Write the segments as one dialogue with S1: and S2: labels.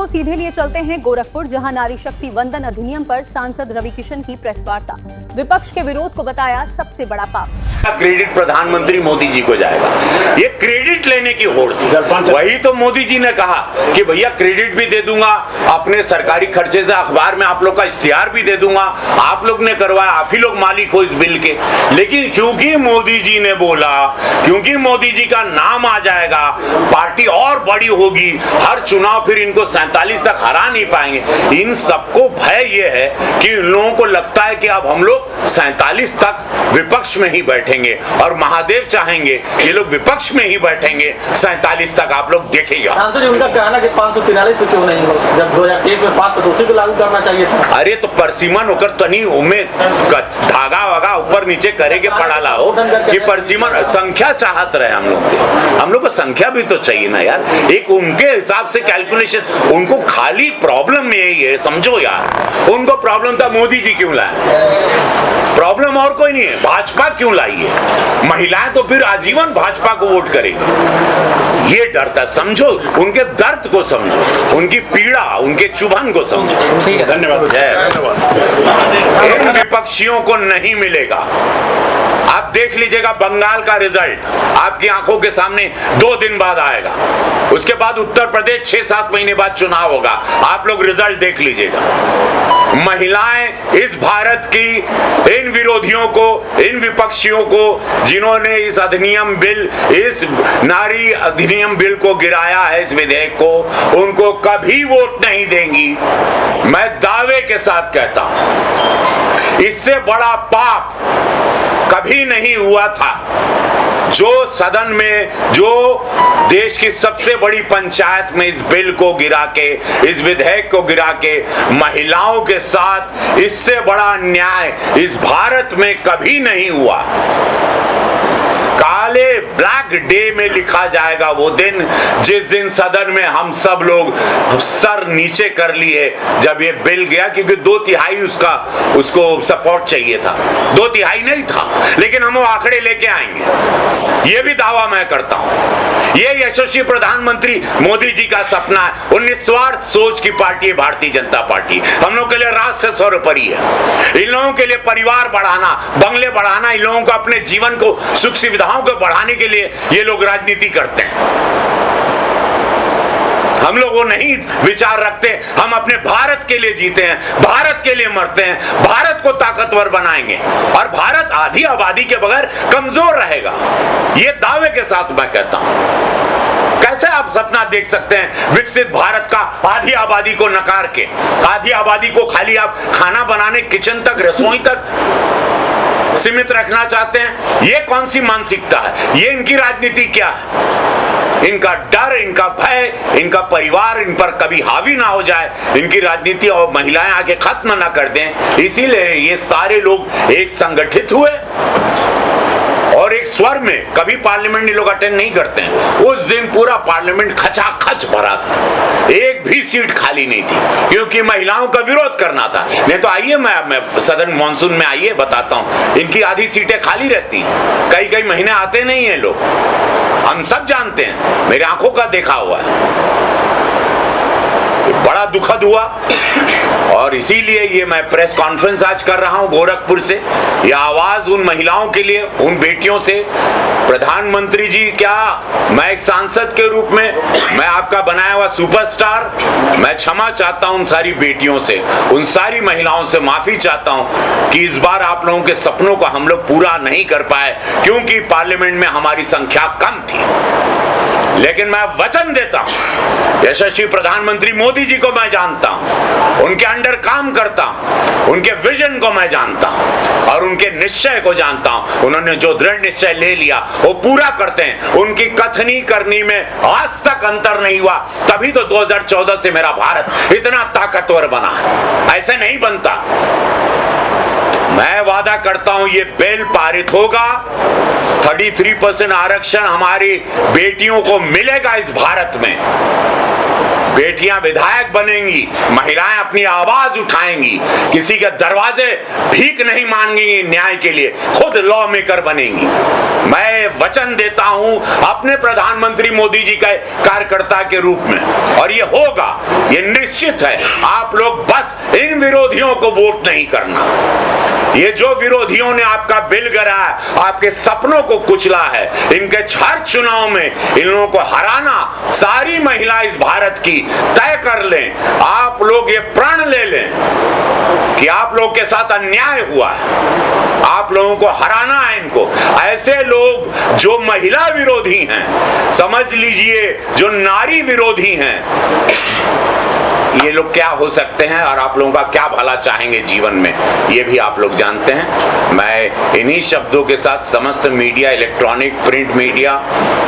S1: आपको सीधे लिए चलते हैं गोरखपुर, जहां नारी शक्ति वंदन अधिनियम पर सांसद रवि किशन की प्रेस वार्ता। विपक्ष के विरोध को बताया सबसे बड़ा पाप।
S2: क्रेडिट प्रधानमंत्री मोदी जी को जाएगा। ये क्रेडिट लेने की होड़ थी। वही तो मोदी जी ने कहा कि भैया क्रेडिट भी दे दूंगा, अपने सरकारी खर्चे से अखबार में आप लोग का इश्तिहार भी दे दूंगा, आप लोग ने करवाया, आप ही लोग मालिक हो इस बिल के। लेकिन क्योंकि मोदी जी ने बोला, क्योंकि मोदी जी का नाम आ जाएगा, पार्टी और बड़ी होगी, हर चुनाव फिर इनको 47 तक हरा नहीं पाएंगे। इन सबको भय ये है कि इन लोगों को लगता है कि अब हम लोग 47 तक विपक्ष में ही बैठेंगे और महादेव चाहेंगे ये लोग विपक्ष में ही बैठेंगे 47 तक। आप लोग देखिएगा।
S3: सांसद जी उनका कहना कि 543 पे क्यों नहीं हो, जब 2023 में पास तो उसी को लागू करना चाहिए था।
S2: अरे तो परसीमन होकर तनी उम्मीद धागा वगा ऊपर नीचे करेंगे पड़ा हो कि परसीमन संख्या चाहत रहे हम लोग को संख्या भी तो चाहिए ना यार। एक उनके हिसाब से कैलकुलेशन, उनको खाली प्रॉब्लम में यही है, समझो यार। उनको प्रॉब्लम था मोदी जी क्यों लाए, प्रॉब्लम और कोई नहीं है, भाजपा क्यों लाई है। महिलाएं तो फिर आजीवन भाजपा को वोट करेगी, ये डर था। समझो उनके दर्द को, समझो उनकी पीड़ा, उनके चुभन को समझो।
S3: ठीक है,
S2: धन्यवाद। इन विपक्षियों को नहीं मिलेगा। आप देख लीजिएगा बंगाल का रिजल्ट आपकी आंखों के सामने 2 दिन बाद आएगा। उसके बाद उत्तर प्रदेश 6-7 महीने बाद चुनाव होगा। आप लोग रिजल्ट देख लीजिएगा। महिलाएं इस भारत की इन विरोधियों को, इन विपक्षियों को, जिन्होंने इस अधिनियम बिल, इस नारी अधिनियम बिल को गिराया है, इस विधेयक को, उनको कभी वोट नहीं देंगी। मैं दावे के साथ कहता हूं इससे बड़ा पाप कभी नहीं हुआ था। जो सदन में, जो देश की सबसे बड़ी पंचायत में इस बिल को गिरा के, इस विधेयक को गिरा के महिलाओं के साथ इससे बड़ा अन्याय इस भारत में कभी नहीं हुआ। काले ब्लैक डे में लिखा जाएगा वो दिन जिस दिन सदन में हम सब लोग सर नीचे कर लिए जब ये बिल गया, क्योंकि 2/3 उसको सपोर्ट चाहिए था। 2/3 नहीं था, लेकिन हम वो आंकड़े लेके आएंगे, ये भी दावा मैं करता हूं। ये यशस्वी प्रधानमंत्री मोदी जी का सपना है। वो निस्वार्थ सोच की पार्टी है भारतीय जनता पार्टी। हम लोग के लिए राष्ट्र सर्वोपरि है। इन लोगों के लिए परिवार बढ़ाना, बंगले बढ़ाना, इन लोगों को अपने जीवन को, सुख सुविधाओं को बढ़ाने के लिए ये लोग राजनीति करते हैं। हम लोग वो नहीं विचार रखते। हम अपने भारत के लिए जीते हैं, भारत के लिए मरते हैं, भारत को ताकतवर बनाएंगे और भारत आधी आबादी के बगैर कमजोर रहेगा। ये दावे के साथ मैं कहता हूं। कैसे आप सपना देख सकते हैं विकसित भारत का, आधी आबादी को नकार के, आधी आबादी को खाली आप खाना बनाने, किचन तक, रसोई तक सीमित रखना चाहते हैं? ये कौन सी मानसिकता है? ये इनकी राजनीति क्या है? इनका डर, इनका भय, इनका परिवार इन पर कभी हावी ना हो जाए, इनकी राजनीति और महिलाएं आके खत्म ना कर दें, इसीलिए ये सारे लोग एक संगठित हुए और एक स्वर में। कभी पार्लियामेंट लोग अटेंड नहीं करते हैं। उस दिन पूरा पार्लियामेंट खचाखच भरा था, एक भी सीट खाली नहीं थी, क्योंकि महिलाओं का विरोध करना था। नहीं तो आइए, मैं सदन मॉनसून में आइए, बताता हूं, इनकी आधी सीटें खाली रहती हैं, कई महीने आते नहीं हैं लोग, हम सब जानते हैं, मेरे आंखों का देखा हुआ है। बड़ा दुखद हुआ और इसीलिए ये मैं प्रेस कॉन्फ्रेंस आज कर रहा हूं गोरखपुर से। ये आवाज उन महिलाओं के लिए, उन बेटियों से। प्रधानमंत्री जी, क्या मैं एक सांसद के रूप में, मैं आपका बनाया हुआ सुपरस्टार, मैं क्षमा चाहता हूं उन सारी बेटियों से, उन सारी महिलाओं से माफी चाहता हूं कि इस बार आप लोगों के सपनों को हम लोग पूरा नहीं कर पाए, क्योंकि पार्लियामेंट में हमारी संख्या कम थी। लेकिन मैं वचन देता हूं, यशस्वी प्रधानमंत्री मोदी जी को मैं जानता हूं, उनके अंडर काम करता हूं, उनके विजन को मैं जानता हूं और उनके निश्चय को जानता हूं। उन्होंने जो दृढ़ निश्चय ले लिया वो पूरा करते हैं। उनकी कथनी करनी में आज तक अंतर नहीं हुआ, तभी तो 2014 से मेरा भारत इतना ताकतवर बना है। ऐसे नहीं बनता। मैं वादा करता हूं ये बिल पारित होगा, 33% आरक्षण हमारी बेटियों को मिलेगा इस भारत में। बेटियां विधायक बनेंगी, महिलाएं अपनी आवाज उठाएंगी, किसी के दरवाजे भीख नहीं मांगेंगी न्याय के लिए, खुद लॉ मेकर बनेंगी। मैं वचन देता हूं अपने प्रधानमंत्री मोदी जी के कार्यकर्ता के रूप में, और ये होगा, ये निश्चित है। आप लोग बस इन विरोधियों को वोट नहीं करना। ये जो विरोधियों ने आपका बिल गिराया, आपके सपनों को कुचला है, इनके हर चुनाव में इन लोगों को हराना सारी महिला इस भारत की तय कर लें। आप लोग ये प्रण ले लें कि आप लोग के साथ अन्याय हुआ है, आप लोगों को हराना है इनको। ऐसे लोग जो महिला विरोधी हैं, समझ लीजिए जो नारी विरोधी हैं, ये लोग क्या हो सकते हैं और आप लोगों का क्या भला चाहेंगे जीवन में, ये भी आप लोग जानते हैं। मैं इन्हीं शब्दों के साथ समस्त media, electronic, print media,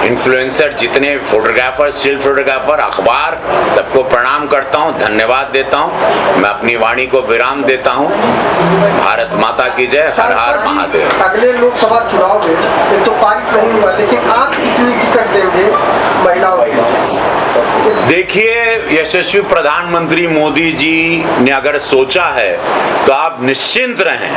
S2: influencer, जितने फोटोग्राफर, स्टिल फोटोग्राफर, अखबार, सबको प्रणाम करता हूं, धन्यवाद देता हूं। मैं अपनी वाणी को विराम देता हूं। भारत माता की जय। हर हर महादेव।
S4: अगले लोकसभा चुनाव में ये तो पारित नहीं हुआ, लेकिन आप किसने टिकट देंगे महिलाओं को?
S2: देखिए, यशस्वी प्रधानमंत्री मोदी जी ने अगर सोचा है तो आप निश्चिंत रहें,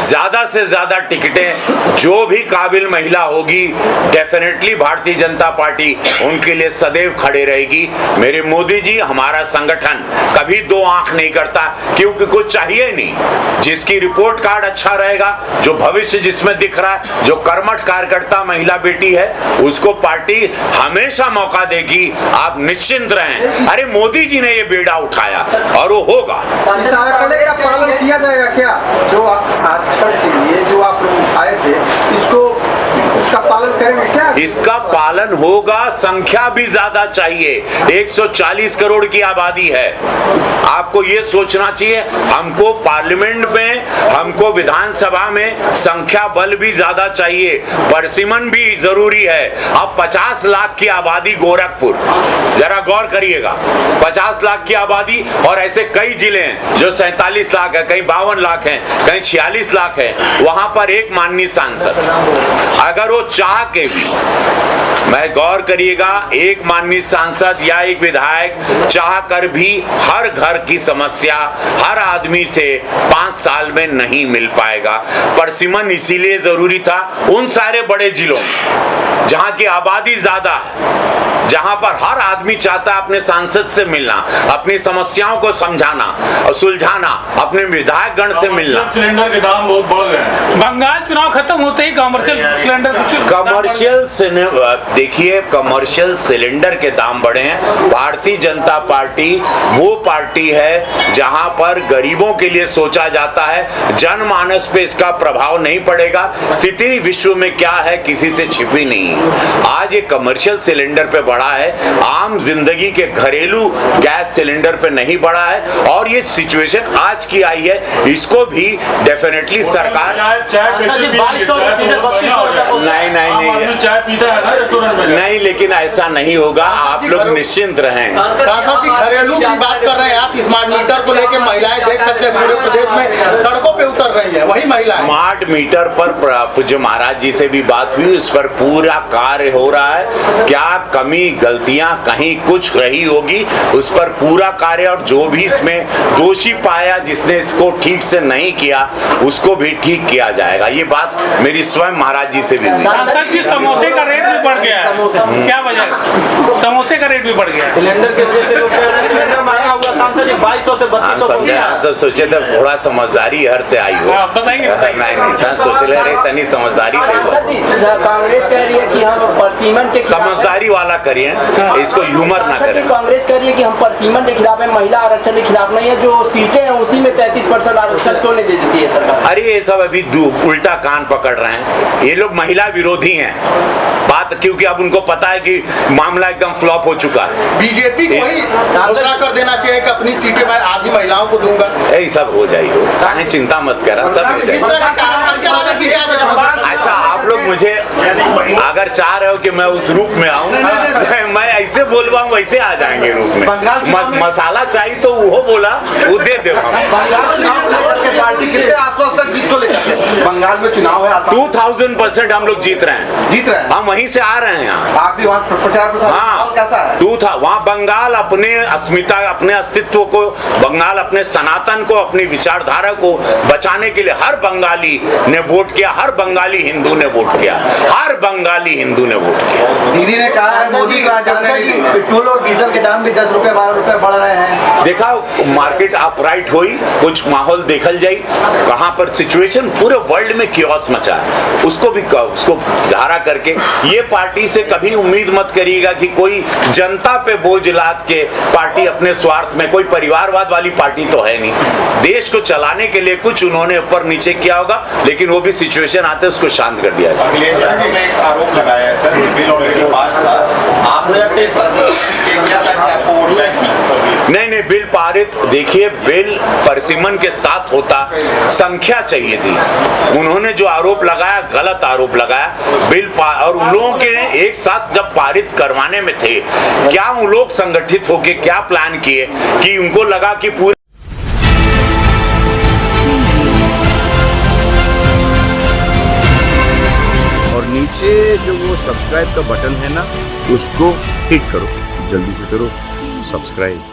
S2: ज्यादा से ज्यादा टिकटें जो भी काबिल महिला होगी, डेफिनेटली भारतीय जनता पार्टी उनके लिए सदैव खड़े रहेगी। मेरे मोदी जी, हमारा संगठन कभी दो आंख नहीं करता, क्योंकि कुछ चाहिए नहीं। जिसकी रिपोर्ट कार्ड अच्छा रहेगा, जो भविष्य जिसमें दिख रहा है, जो कर्मठ कार्यकर्ता महिला बेटी है, उसको पार्टी हमेशा मौका देगी। आप निश्चिंत रहें। अरे मोदी जी ने ये बेड़ा उठाया और वो होगा।
S4: इस आंकड़े का पालन किया जाएगा क्या? जो आरक्षण के लिए जो आप लोग उठाए थे, इसका पालन करेंगे क्या?
S2: इसका पालन होगा। संख्या भी ज्यादा चाहिए, 140 करोड़ की आबादी है। आपको ये सोचना चाहिए, हमको पार्लियामेंट में, हमको विधानसभा में संख्या बल भी ज्यादा चाहिए, परसिमन भी जरूरी है। अब 50 लाख की आबादी गोरखपुर, जरा गौर करिएगा, 50 लाख की आबादी, और ऐसे कई जिले हैं जो 47 लाख है, कहीं 52 लाख है, कहीं 46 लाख है। वहां पर एक माननीय सांसद, अगर वो चाह के भी, मैं गौर करिएगा, एक माननीय सांसद या एक विधायक चाह कर भी हर घर की समस्या हर आदमी से 5 साल में नहीं मिल पाएगा। परसिमन इसीलिए जरूरी था उन सारे बड़े जिलों में जहां की आबादी ज्यादा है, जहां पर हर आदमी चाहता है अपने सांसद से मिलना, अपनी समस्याओं को समझाना और सुलझाना, अपने विधायक गण से मिलना।
S5: सिलेंडर के दाम बहुत बढ़ गए हैं।
S6: बंगाल चुनाव खत्म होते ही कमर्शियल सिलेंडर
S2: कमर्शियल सिलेंडर के दाम बढ़े हैं। भारतीय जनता पार्टी वो पार्टी है जहां पर गरीबों के लिए सोचा जाता है, जनमानस पे इसका प्रभाव नहीं पड़ेगा। स्थिति विश्व में क्या है किसी से छिपी नहीं। आज ये कमर्शियल सिलेंडर पे बढ़ा है, आम जिंदगी के घरेलू गैस सिलेंडर पे नहीं बढ़ा है, और ये सिचुएशन आज की आई है, इसको भी डेफिनेटली सरकार नहीं, लेकिन ऐसा नहीं होगा। आप लोग निश्चिंत रहें।
S7: सांसद जी, घरेलू की बात कर रहे हैं आप, स्मार्ट मीटर को लेकर महिलाएं देख सकते हैं पूरे प्रदेश में सड़कों पे उतर रही है, वही महिलाएं।
S2: स्मार्ट मीटर पर पूज्य महाराज जी से भी बात हुई, उस पर पूरा कार्य हो रहा है। क्या कमी गलतियां कहीं कुछ रही होगी, उस पर पूरा कार्य, और जो भी इसमें दोषी पाया जिसने इसको ठीक से नहीं किया, उसको भी ठीक किया जाएगा। ये बात मेरी स्वयं महाराज जी से भी हुई।
S6: सांसद जी, समोसे का रेट भी बढ़ गया है, क्या वजह? समोसे का रेट भी बढ़ गया है।
S3: सिलेंडर की वजह से लोग कह रहे हैं सिलेंडर महंगा हुआ। सांसद जी 2200 से 3200 पहुंच गया।
S2: तो सोचे तो थोड़ा समझदारी हर से आई हो।
S6: बताएंगे
S2: नहीं, सोच ले रहे तनी समझदारी से।
S8: कांग्रेस कह रही है कि हम परसिमन के
S2: समझदारी वाला करिए, इसको ह्यूमर ना करें।
S8: कांग्रेस कह रही है कि हम परसिमन के खिलाफ है, महिला आरक्षण के खिलाफ नहीं है। जो सीटें हैं उसी में 33% आरक्षण क्यों नहीं दे देती है सरकार?
S2: अरे ये सब अभी उल्टा कान पकड़ रहे हैं। ये लोग महिला विरोधी हैं बात, क्योंकि अब उनको पता है कि मामला एकदम फ्लॉप हो चुका है।
S7: बीजेपी को ही घोषणा कर देना चाहिए कि अपनी सीटें में आधी महिलाओं को दूंगा।
S2: यही सब हो जाएगी, सारे चिंता मत करा, सब हो
S7: इस
S2: जाएगा।
S7: तरह का काम चलाने की क्या जरूरत है?
S2: अच्छा, आप लोग मुझे अगर चाह रहे हो कि मैं उस रूप में आऊं, मैं ऐसे बोलवा वैसे आ जाएंगे रूप में। मसाला चाहिए तो वो बोला, वो दे दे।
S4: बंगाल चुनाव को लेकर के पार्टी कितने आश्वस्त तक जीत को लेकर? बंगाल में चुनाव है,
S2: 2000% हम लोग जीत रहे हैं, हम वहीं से आ रहे हैं यहाँ।
S4: आप भी वहाँ प्रचार प्रसार
S2: हाँ,
S4: कैसा है?
S2: वहाँ बंगाल अपने अस्मिता, अपने अस्तित्व को, बंगाल अपने सनातन को, अपनी विचारधारा को बचाने के लिए हर बंगाली ने वोट किया, हर बंगाली हिंदू ने वोट किया, हर बंगाली हिंदू ने वोट किया।
S4: दीदी ने कहा है मोदी का
S7: पेट्रोल और डीजल के दाम भी 10 रुपए 12 रुपए बढ़ रहे हैं।
S2: देखा मार्केट अपराइट हुई, कुछ माहौल देखल जाई, कहाँ पर सिचुएशन पूरे वर्ल्ड में कियोस मचा है, उसको धारा करके ये पार्टी से कभी उम्मीद मत करिएगा कि कोई जनता पे बोझ लाद के पार्टी अपने स्वार्थ में, कोई परिवारवाद वाली पार्टी तो है नहीं। देश को चलाने के लिए कुछ उन्होंने ऊपर नीचे किया होगा, लेकिन वो भी सिचुएशन आते उसको शांत कर दिया।
S7: अखिलेश यादव ने एक आरोप लगाया है सर, बिल ऑलरेडी पास था, आपने
S2: नहीं, बिल पारित, देखिए बिल परसिमन के साथ होता, संख्या चाहिए थी, उन्होंने जो आरोप लगाया गलत आरोप लगाया। बिल और उन लोगों के एक साथ जब पारित करवाने में थे, क्या उन लोग संगठित होके क्या प्लान किए कि उनको लगा कि पूरे
S9: और नीचे जो वो सब्सक्राइब का बटन है ना, उसको हिट करो, जल्दी से करो सब्सक्राइब।